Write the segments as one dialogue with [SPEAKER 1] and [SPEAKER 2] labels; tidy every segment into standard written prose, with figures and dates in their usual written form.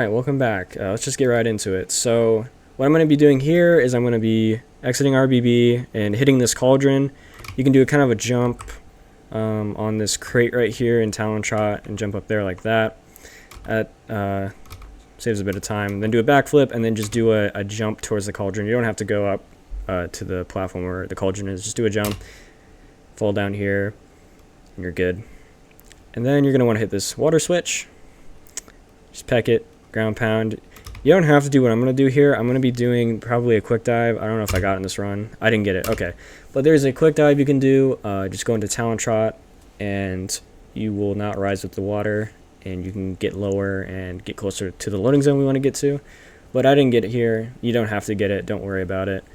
[SPEAKER 1] Alright, welcome back. Let's just get right into it. So, what I'm going to be doing here is I'm going to be exiting RBB and hitting this cauldron. You can do a kind of a jump on this crate right here in Talon Trot and jump up there like that. That saves a bit of time. Then do a backflip and then just do a jump towards the cauldron. You don't have to go up to the platform where the cauldron is. Just do a jump, fall down here, and you're good. And then you're going to want to hit this water switch. Just peck it, ground pound. You don't have to do what I'm going to do here. I'm going to be doing probably a quick dive. I don't know if I got it in this run. I didn't get it. Okay. But there's a quick dive you can do. Just go into Talon Trot, and you will not rise with the water, and you can get lower and get closer to the loading zone we want to get to. But I didn't get it here. You don't have to get it. Don't worry about it.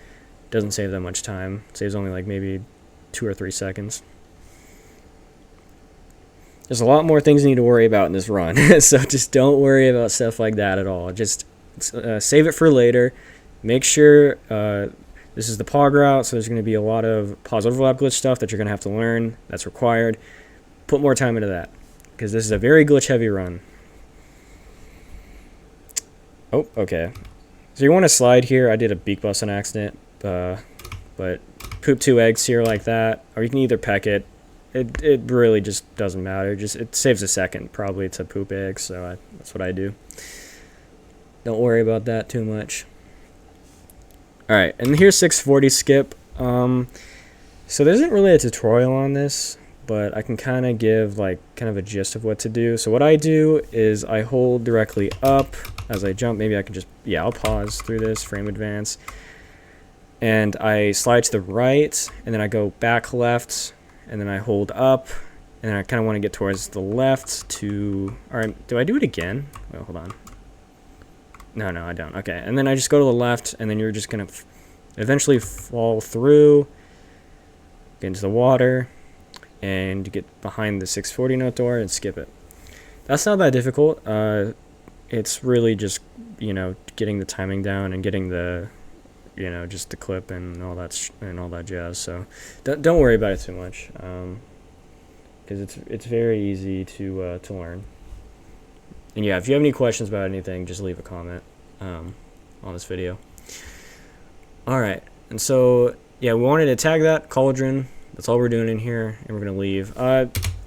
[SPEAKER 1] Doesn't save that much time. It saves only like maybe 2 or 3 seconds. There's a lot more things you need to worry about in this run, so just don't worry about stuff like that at all. Just save it for later. Make sure this is the POG route, so there's going to be a lot of pause overlap glitch stuff that you're going to have to learn. That's required. Put more time into that, because this is a very glitch-heavy run. Oh, okay. So you want to slide here. I did a beak bust on accident, but poop 2 eggs here like that, or you can either peck it. It really just doesn't matter. It saves a second probably to poop eggs, so that's what I do. Don't worry about that too much. All right, and here's 640 skip. So there isn't really a tutorial on this, but I can kind of give like kind of a gist of what to do. So what I do is I hold directly up as I jump. Maybe I can just, yeah, I'll pause through this frame advance, and I slide to the right, and then I go back left. And then I hold up, and then I kind of want to get towards the left to... Alright, do I do it again? Well, hold on. No, I don't. Okay, and then I just go to the left, and then you're just going to eventually fall through, get into the water, and get behind the 640 note door and skip it. That's not that difficult. It's really just, getting the timing down and getting the... just the clip and all that jazz. So don't worry about it too much, because it's very easy to learn. And yeah, if you have any questions about anything, just leave a comment on this video. All right, and so yeah, we wanted to tag that cauldron. That's all we're doing in here, and we're gonna leave.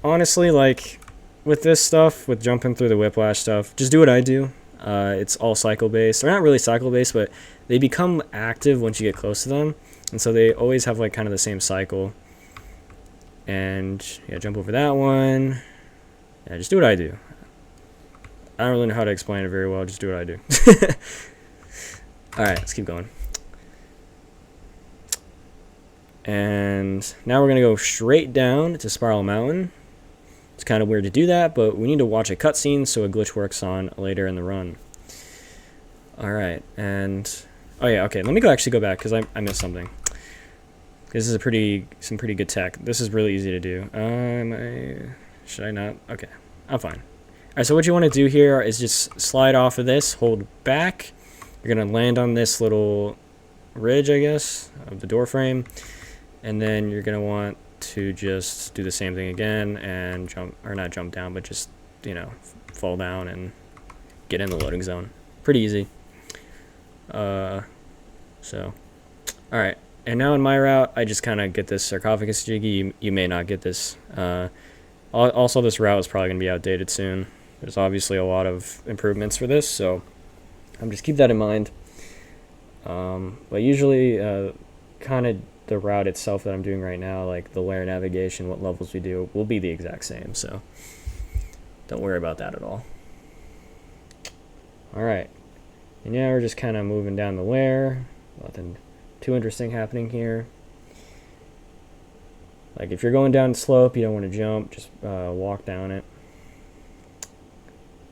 [SPEAKER 1] Honestly, like with this stuff, with jumping through the whiplash stuff, just do what I do. It's all cycle based. They're not really cycle based, but they become active once you get close to them, and so they always have like kind of the same cycle. And yeah, jump over that one. Yeah, just do what I do. I don't really know how to explain it very well. Just do what I do. All right, let's keep going. And now we're gonna go straight down to Spiral Mountain. It's kind of weird to do that, but we need to watch a cutscene so a glitch works on later in the run. Alright, and... Oh yeah, okay, let me actually go back, because I missed something. This is some pretty good tech. This is really easy to do. Should I not? Okay, I'm fine. Alright, so what you want to do here is just slide off of this, hold back. You're going to land on this little ridge, I guess, of the door frame. And then you're going to want to just do the same thing again and jump, or not jump down, but just, fall down and get in the loading zone. Pretty easy. So, alright. And now in my route, I just kind of get this sarcophagus jiggy. You may not get this. Also, this route is probably going to be outdated soon. There's obviously a lot of improvements for this, so just keep that in mind. But usually, kind of the route itself that I'm doing right now, like the Lair navigation, what levels we do, will be the exact same, so don't worry about that at all. Alright, and yeah, we're just kind of moving down the Lair. Nothing too interesting happening here. Like if you're going down the slope, you don't want to jump, just walk down it.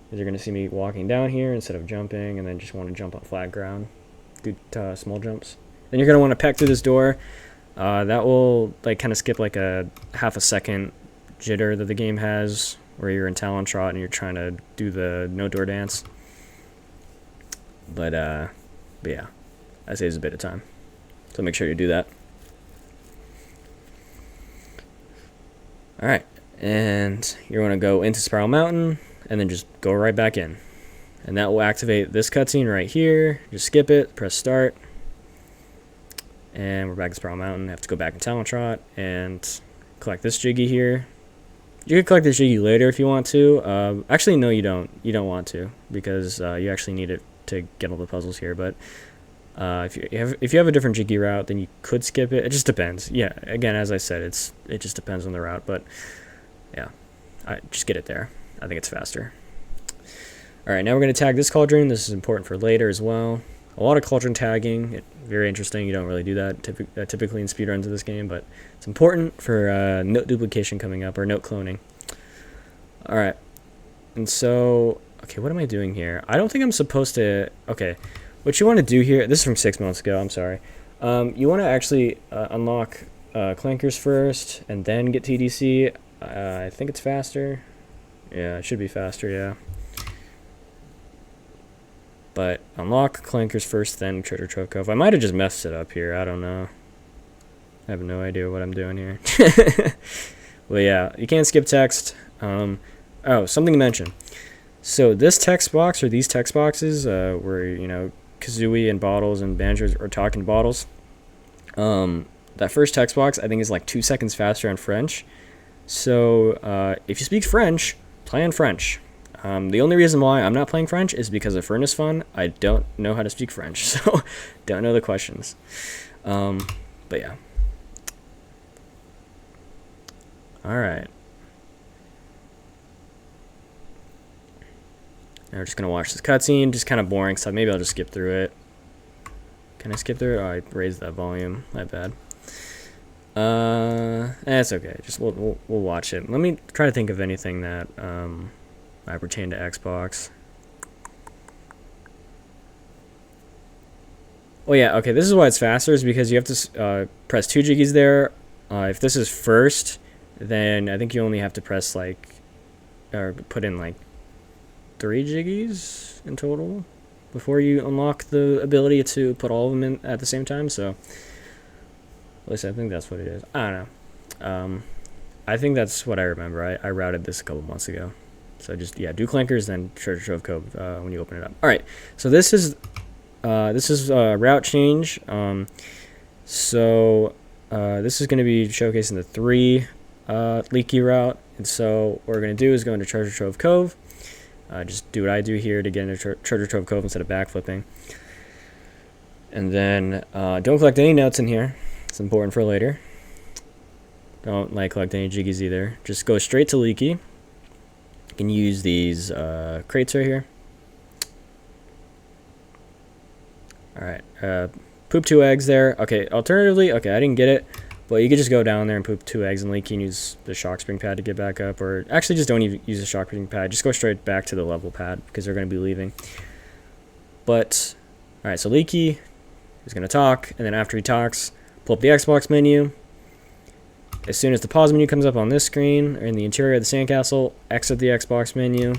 [SPEAKER 1] Because you're going to see me walking down here instead of jumping, and then just want to jump on flat ground, do small jumps. Then you're going to want to peck through this door. That will like kind of skip like a half a second jitter that the game has, where you're in Talon Trot and you're trying to do the no door dance. But yeah, that saves a bit of time, so make sure you do that. All right, and you're going to go into Spiral Mountain and then just go right back in. and that will activate this cutscene right here. Just skip it, press start, and we're back at Spiral Mountain. I have to go back in Talon Trot and collect this Jiggy here. You can collect this Jiggy later if you want to. Actually, no, you don't. You don't want to, because you actually need it to get all the puzzles here. But if you have a different Jiggy route, then you could skip it. It just depends. Yeah, again, as I said, it just depends on the route. But yeah, just get it there. I think it's faster. All right, now we're going to tag this cauldron. This is important for later as well. A lot of cauldron tagging. Very interesting. You don't really do that typically in speedruns of this game, but it's important for note duplication coming up, or note cloning. All right. And so, okay, what am I doing here? I don't think I'm supposed to... Okay, what you want to do here... This is from 6 months ago, I'm sorry. You want to actually unlock clankers first, and then get TDC. I think it's faster. Yeah, it should be faster, yeah. But unlock clankers first, then Treasure Trove Cove. I might have just messed it up here. I don't know. I have no idea what I'm doing here. Well, yeah, you can't skip text. Oh, something to mention. So this text box, or these text boxes, where, you know, Kazooie and Bottles and Banjo are talking Bottles. That first text box, I think, is like 2 seconds faster on French. So if you speak French, play in French. The only reason why I'm not playing French is because of Furnace Fun. I don't know how to speak French, so don't know the questions. But yeah. Alright. Now we're just going to watch this cutscene. Just kind of boring stuff. Maybe I'll just skip through it. Can I skip through it? Oh, I raised that volume. My bad. That's okay. Just we'll watch it. Let me try to think of anything that... I pertain to Xbox. Oh yeah, okay, this is why it's faster, is because you have to press 2 jiggies there. If this is first, then I think you only have to press like, or put in like 3 jiggies in total before you unlock the ability to put all of them in at the same time. So, at least I think that's what it is. I don't know. I think that's what I remember. I routed this a couple months ago. So just, yeah, do clankers, then Treasure Trove Cove when you open it up. All right, so this is route change. So this is going to be showcasing the 3 leaky route. And so what we're going to do is go into Treasure Trove Cove. Just do what I do here to get into Treasure Trove Cove instead of backflipping. And then don't collect any notes in here. It's important for later. Don't collect any jiggies either. Just go straight to leaky. You can use these crates right here. Alright, poop 2 eggs there. Okay, alternatively, okay, I didn't get it, but you could just go down there and poop 2 eggs and leaky and use the shock spring pad to get back up, or actually just don't even use the shock spring pad. Just go straight back to the level pad, because they're going to be leaving. But, alright, so leaky is going to talk, and then after he talks, pull up the Xbox menu. As soon as the pause menu comes up on this screen, or in the interior of the sandcastle, exit the Xbox menu,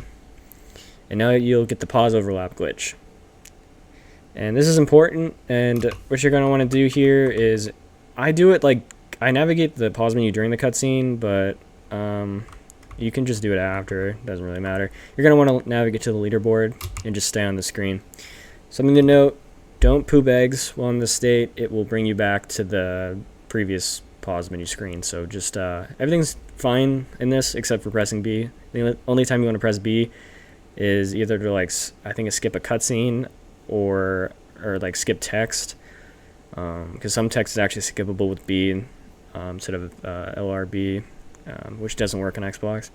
[SPEAKER 1] and now you'll get the pause overlap glitch. And this is important, and what you're going to want to do here is, I do it like, I navigate the pause menu during the cutscene, but you can just do it after, it doesn't really matter. You're going to want to navigate to the leaderboard and just stay on the screen. Something to note, don't poop eggs while in this state, it will bring you back to the previous pause menu screen. So just everything's fine in this except for pressing B. The only time you want to press B is either to I think skip a cutscene or skip text, because some text is actually skippable with B instead of LRB, which doesn't work on Xbox.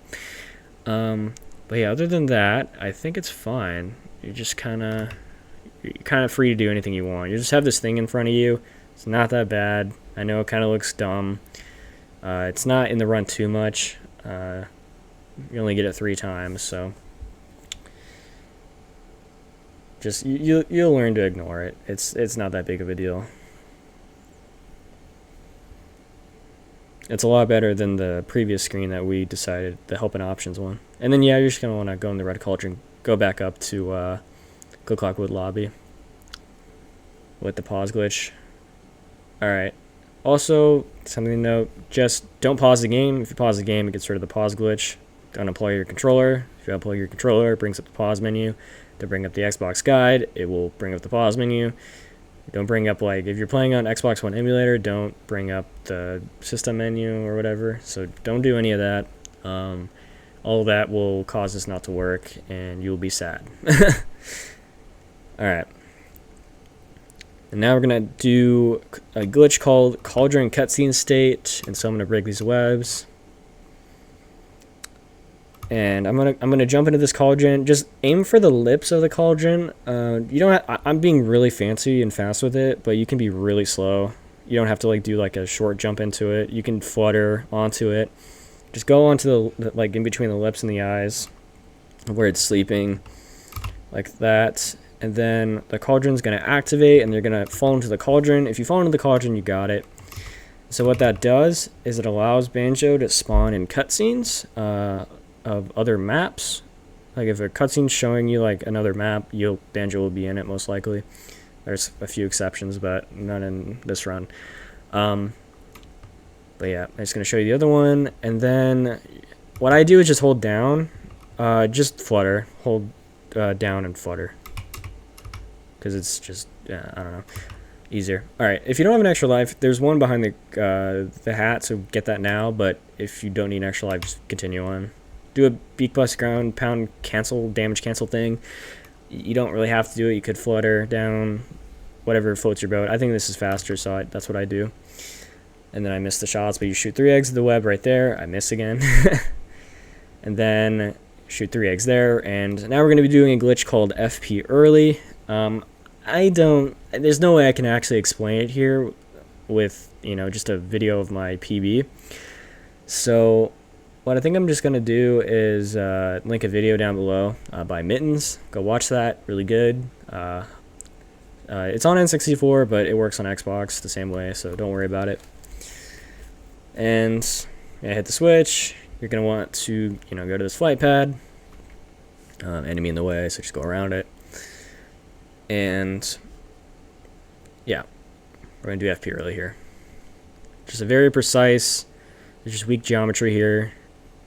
[SPEAKER 1] But yeah, other than that, I think it's fine. You're just kind of free to do anything you want. You just have this thing in front of you. It's not that bad. I know it kind of looks dumb. It's not in the run too much. You only get it 3 times, so just you'll learn to ignore it. It's not that big of a deal. It's a lot better than the previous screen that we decided, the help and options one. And then yeah, you're just gonna want to go in the red cauldron, go back up to Clockwood Lobby with the pause glitch. Alright. Also, something to note, just don't pause the game. If you pause the game, it gets rid of the pause glitch. to unplug your controller. If you unplug your controller, it brings up the pause menu. To bring up the Xbox guide, it will bring up the pause menu. Don't bring up, like, if you're playing on Xbox One emulator, don't bring up the system menu or whatever. So don't do any of that. All of that will cause this not to work, and you'll be sad. Alright. And now we're going to do a glitch called Cauldron Cutscene State. And so I'm going to break these webs. And I'm gonna jump into this cauldron. Just aim for the lips of the cauldron. You don't. I'm being really fancy and fast with it, but you can be really slow. You don't have to like do like a short jump into it. You can flutter onto it. Just go onto the like in between the lips and the eyes, where it's sleeping, like that. And then the cauldron's gonna activate, and you're gonna fall into the cauldron. If you fall into the cauldron, you got it. So what that does is it allows Banjo to spawn in cutscenes. Of other maps. Like if a cutscene's showing you like another map, Banjo will be in it most likely. There's a few exceptions, but none in this run. But yeah, I'm just gonna show you the other one, and then what I do is just hold down, just flutter, hold down and flutter, because it's just I don't know, easier. All right, if you don't have an extra life, there's one behind the hat, so get that now. But if you don't need an extra life, just continue on. Do a beak bust, ground pound, cancel, damage cancel thing. You don't really have to do it. You could flutter down, whatever floats your boat. I think this is faster, so that's what I do. And then I miss the shots, but you shoot 3 eggs of the web right there. I miss again. And then shoot 3 eggs there. And now we're going to be doing a glitch called FP early. There's no way I can actually explain it here with, just a video of my PB. So what I think I'm just going to do is link a video down below by Mittens. Go watch that. Really good. It's on N64, but it works on Xbox the same way, so don't worry about it. And hit the switch. You're going to want to go to this flight pad. Enemy in the way, so just go around it. And yeah, we're going to do FP early here. Just a very precise, there's just weak geometry here.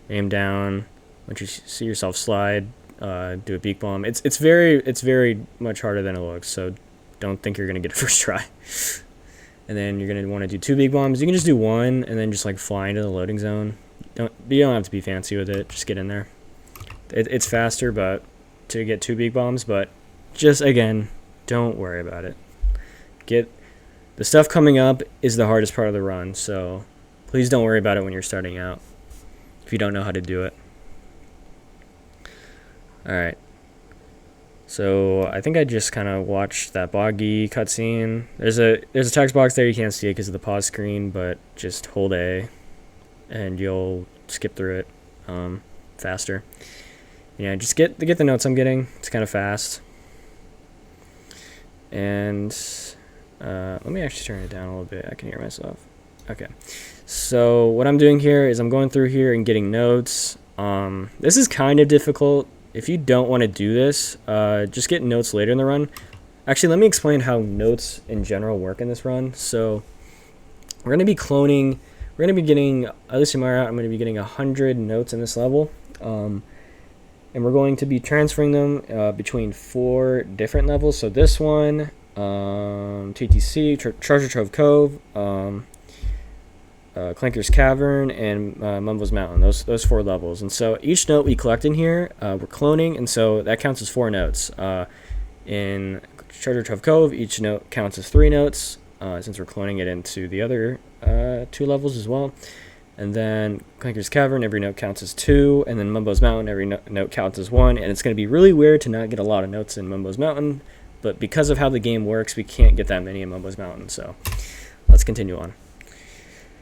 [SPEAKER 1] Aim down. Once you see yourself slide, do a beak bomb. It's very much harder than it looks. So don't think you're gonna get it first try. And then you're gonna want to do 2 beak bombs. You can just do 1 and then just like fly into the loading zone. You don't have to be fancy with it. Just get in there. It's faster, but to get 2 beak bombs. But just again, don't worry about it. The stuff coming up is the hardest part of the run. So please don't worry about it when you're starting out, if you don't know how to do it. Alright. So I think I just kind of watched that boggy cutscene. There's a text box there, you can't see it because of the pause screen, but just hold A and you'll skip through it faster. Yeah, just get the notes I'm getting. It's kind of fast. And let me actually turn it down a little bit. I can hear myself. Okay. So what I'm doing here is I'm going through here and getting notes. This is kind of difficult. If you don't want to do this, just get notes later in the run. Actually, let me explain how notes in general work in this run. So we're going to be cloning. We're going to be getting, at least in my route, I'm going to be getting 100 notes in this level. And we're going to be transferring them between 4 different levels. So this one, TTC, Treasure Trove Cove, Clanker's Cavern, and Mumbo's Mountain. Those 4 levels. And so each note we collect in here, we're cloning, and so that counts as 4 notes. In Treasure Trove Cove, each note counts as 3 notes, since we're cloning it into the other 2 levels as well. And then Clanker's Cavern, every note counts as 2, and then Mumbo's Mountain, every note counts as 1. And it's going to be really weird to not get a lot of notes in Mumbo's Mountain, but because of how the game works, we can't get that many in Mumbo's Mountain. So let's continue on.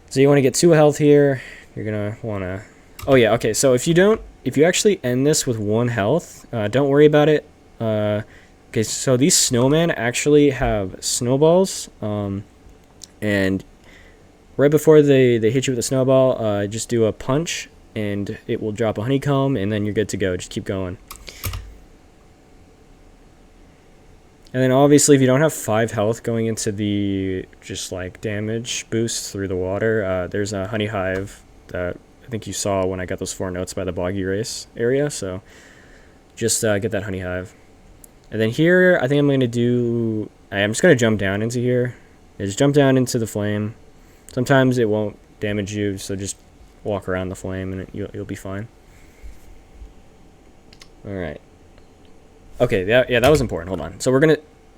[SPEAKER 1] So you want to get 2 health here. You're gonna want to. Oh yeah, okay. So if you actually end this with 1 health, don't worry about it. Okay, so these snowmen actually have snowballs, and right before they hit you with a snowball, just do a punch, and it will drop a honeycomb, and then you're good to go. Just keep going. And then obviously if you don't have 5 health going into the just like damage boost through the water, there's a honey hive that I think you saw when I got those 4 notes by the boggy race area. So just get that honey hive. And then here, I think I'm going to do, I'm just going to jump down into here. Just jump down into the flame. Sometimes it won't damage you, so just walk around the flame and you'll be fine. All right. Okay, that was important. Hold on. So we're going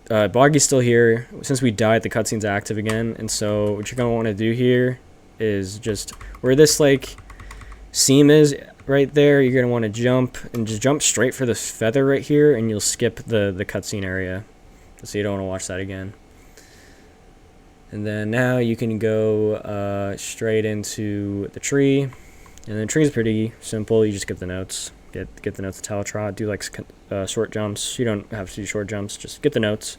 [SPEAKER 1] to, Boggy's still here. Since we died, the cutscene's active again. And so what you're going to want to do here is just, where this like seam is right there, you're going to want to jump and just jump straight for this feather right here, and you'll skip the cutscene area. So you don't want to watch that again. And then now you can go straight into the tree. And the tree is pretty simple. You just get the notes. Get the notes of Talatrot. Do like short jumps. You don't have to do short jumps. Just get the notes.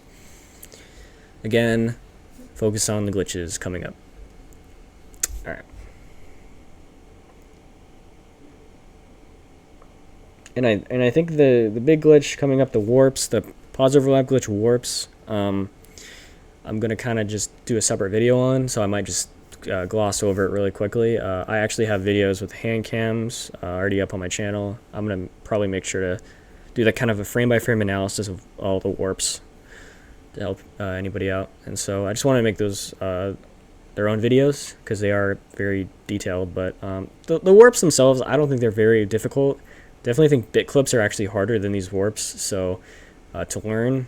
[SPEAKER 1] Again, focus on the glitches coming up. All right. And I think the big glitch coming up, the warps, the positive overlap glitch warps. I'm going to kind of just do a separate video on, so I might just gloss over it really quickly. I actually have videos with hand cams already up on my channel. I'm going to probably make sure to do that kind of a frame-by-frame analysis of all the warps to help anybody out. And so I just want to make those their own videos because they are very detailed. But the warps themselves, I don't think they're very difficult. Definitely think bit clips are actually harder than these warps, so to learn.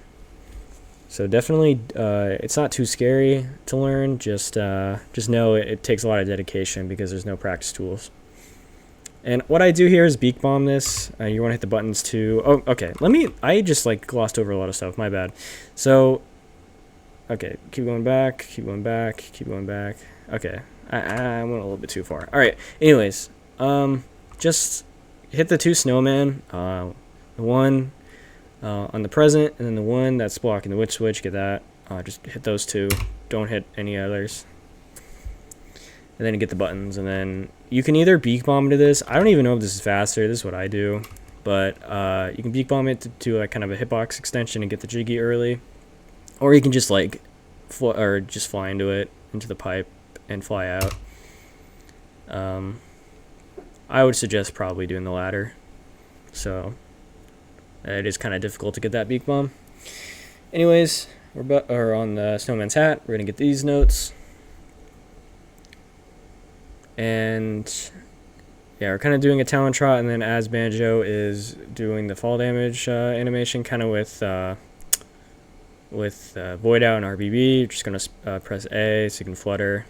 [SPEAKER 1] So definitely, it's not too scary to learn. Just know it takes a lot of dedication because there's no practice tools. And what I do here is beak bomb this. You want to hit the buttons too. Oh, okay. I just like glossed over a lot of stuff. My bad. So, okay, keep going back, keep going back, keep going back. Okay, I went a little bit too far. All right. Anyways, just hit the 2 snowmen. The one on the present, and then the one that's blocking the witch switch, get that. Just hit those 2. Don't hit any others. And then get the buttons, and then you can either beak bomb to this. I don't even know if this is faster. This is what I do. But you can beak bomb it to do like kind of a hitbox extension and get the jiggy early. Or you can just like fly into it, into the pipe, and fly out. I would suggest probably doing the latter. So it is kind of difficult to get that beak bomb. Anyways, we're on the snowman's hat. We're gonna get these notes, and yeah, we're kind of doing a talent trot, and then as Banjo is doing the fall damage animation, kind of with void out and RBB. You're just gonna press A so you can flutter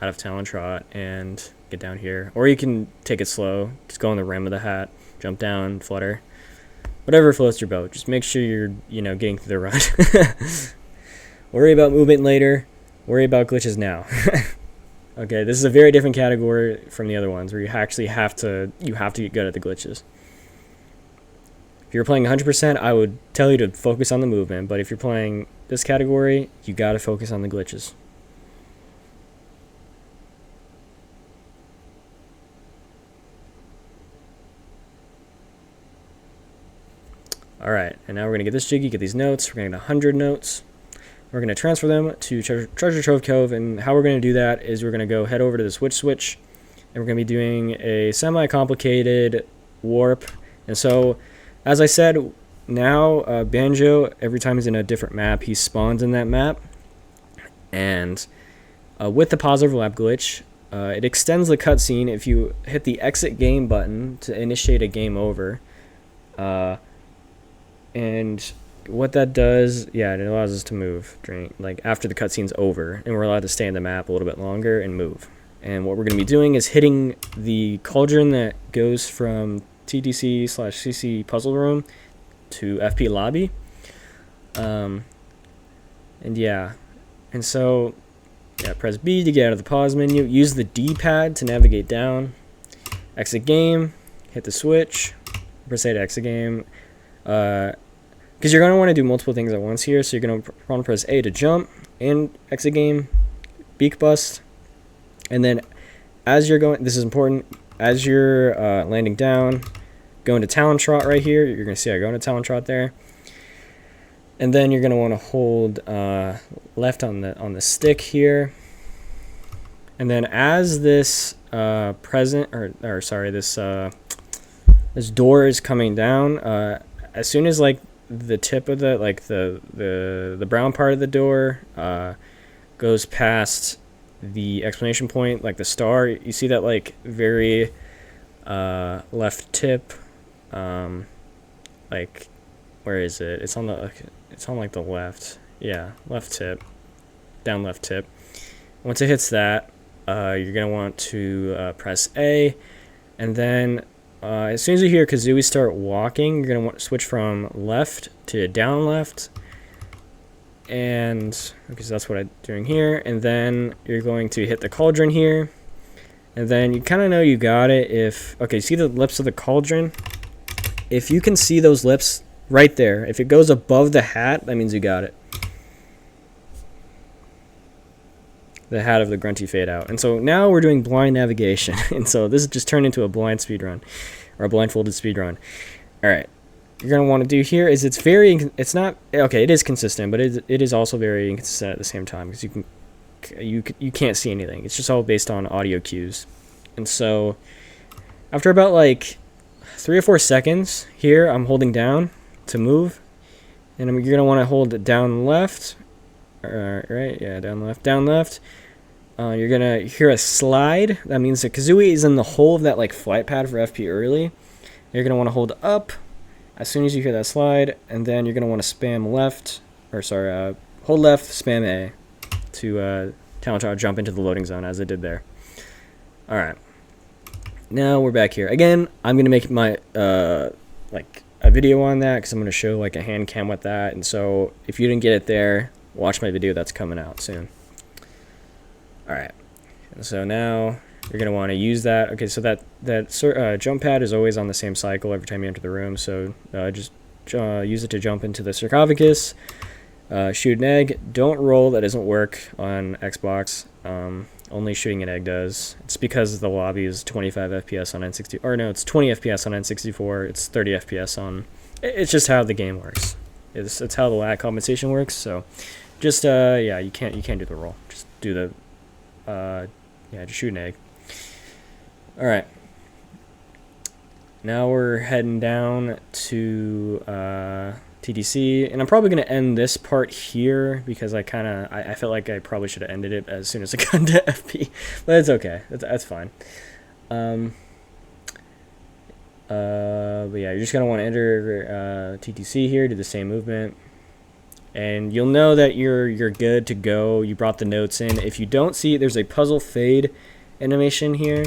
[SPEAKER 1] out of talent trot and get down here, or you can take it slow. Just go on the rim of the hat, jump down, flutter. Whatever floats your boat. Just make sure you're, getting through the run. Worry about movement later. Worry about glitches now. Okay, this is a very different category from the other ones where you actually have to get good at the glitches. If you're playing 100%, I would tell you to focus on the movement, but if you're playing this category, you gotta focus on the glitches. Alright, and now we're going to get this jiggy, get these notes. We're going to get 100 notes. We're going to transfer them to Treasure Trove Cove, and how we're going to do that is we're going to go head over to the witch switch, and we're going to be doing a semi-complicated warp. And so, as I said, now Banjo, every time he's in a different map, he spawns in that map. And with the pause overlap glitch, it extends the cutscene if you hit the exit game button to initiate a game over. And what that does, it allows us to move after the cutscene's over, and we're allowed to stay in the map a little bit longer and move. And what we're going to be doing is hitting the cauldron that goes from TDC/CC puzzle room to FP lobby. And so press B to get out of the pause menu. Use the D-pad to navigate down. Exit game. Hit the switch. Press A to exit game. Because you're going to want to do multiple things at once here, so you're going to want to press A to jump and exit game, beak bust, and then as you're going, this is important, as you're landing down, go into talent trot right here. You're going to see I go into talent trot there, and then you're going to want to hold left on the stick here, and then as this this door is coming down. As soon as like the tip of the brown part of the door goes past the exclamation point, like the star, you see that like very left tip, like where is it? It's on like the left. Yeah, left tip, down left tip. Once it hits that, you're gonna want to press A, and then as soon as you hear Kazooie start walking, you're gonna want to switch from left to down left, and because that's what I'm doing here. And then you're going to hit the cauldron here, and then you kind of know you got it if see the lips of the cauldron. If you can see those lips right there, if it goes above the hat, that means you got it. The hat of the grunty fade out. And so now we're doing blind navigation. And so this has just turned into a blind speed run, or a blindfolded speed run. All right, you're gonna want to do here is it's not okay. It is consistent, but it is also very inconsistent at the same time, because you can't see anything. It's just all based on audio cues. And so after about like 3 or 4 seconds here, I'm holding down to move, and you're gonna want to hold down left. Right, yeah, down left. You're gonna hear a slide. That means that Kazooie is in the hole of that like flight pad for FP early. You're gonna want to hold up as soon as you hear that slide, and then you're gonna want to spam left, hold left, spam A to talent child jump into the loading zone as it did there. All right, now we're back here again. I'm gonna make my like a video on that, because I'm gonna show like a hand cam with that. And so if you didn't get it there, watch my video that's coming out soon. All right, so now you're gonna want to use that. Okay, so that jump pad is always on the same cycle every time you enter the room. So just use it to jump into the sarcophagus, shoot an egg. Don't roll. That doesn't work on Xbox. Only shooting an egg does. It's because the lobby is 25 FPS on N60, or no, it's 20 FPS on N64. It's 30 FPS on. It's just how the game works. It's how the lag compensation works. So just yeah, you can't do the roll. Just do the just shoot an egg. All right, now we're heading down to TTC, and I'm probably gonna end this part here, because I felt like I probably should have ended it as soon as I got into FP, but it's okay. That's fine. But yeah, you're just gonna want to enter TTC here, do the same movement, and you'll know that you're good to go. You brought the notes in. If you don't see, there's a puzzle fade animation here.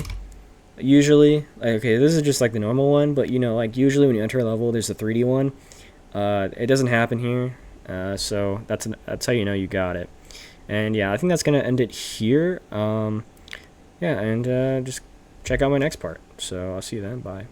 [SPEAKER 1] Usually, okay, this is just like the normal one, but you know, like usually when you enter a level, there's a 3D one. It doesn't happen here, so that's how you know you got it. And yeah, I think that's gonna end it here. Yeah, and just check out my next part. So I'll see you then. Bye.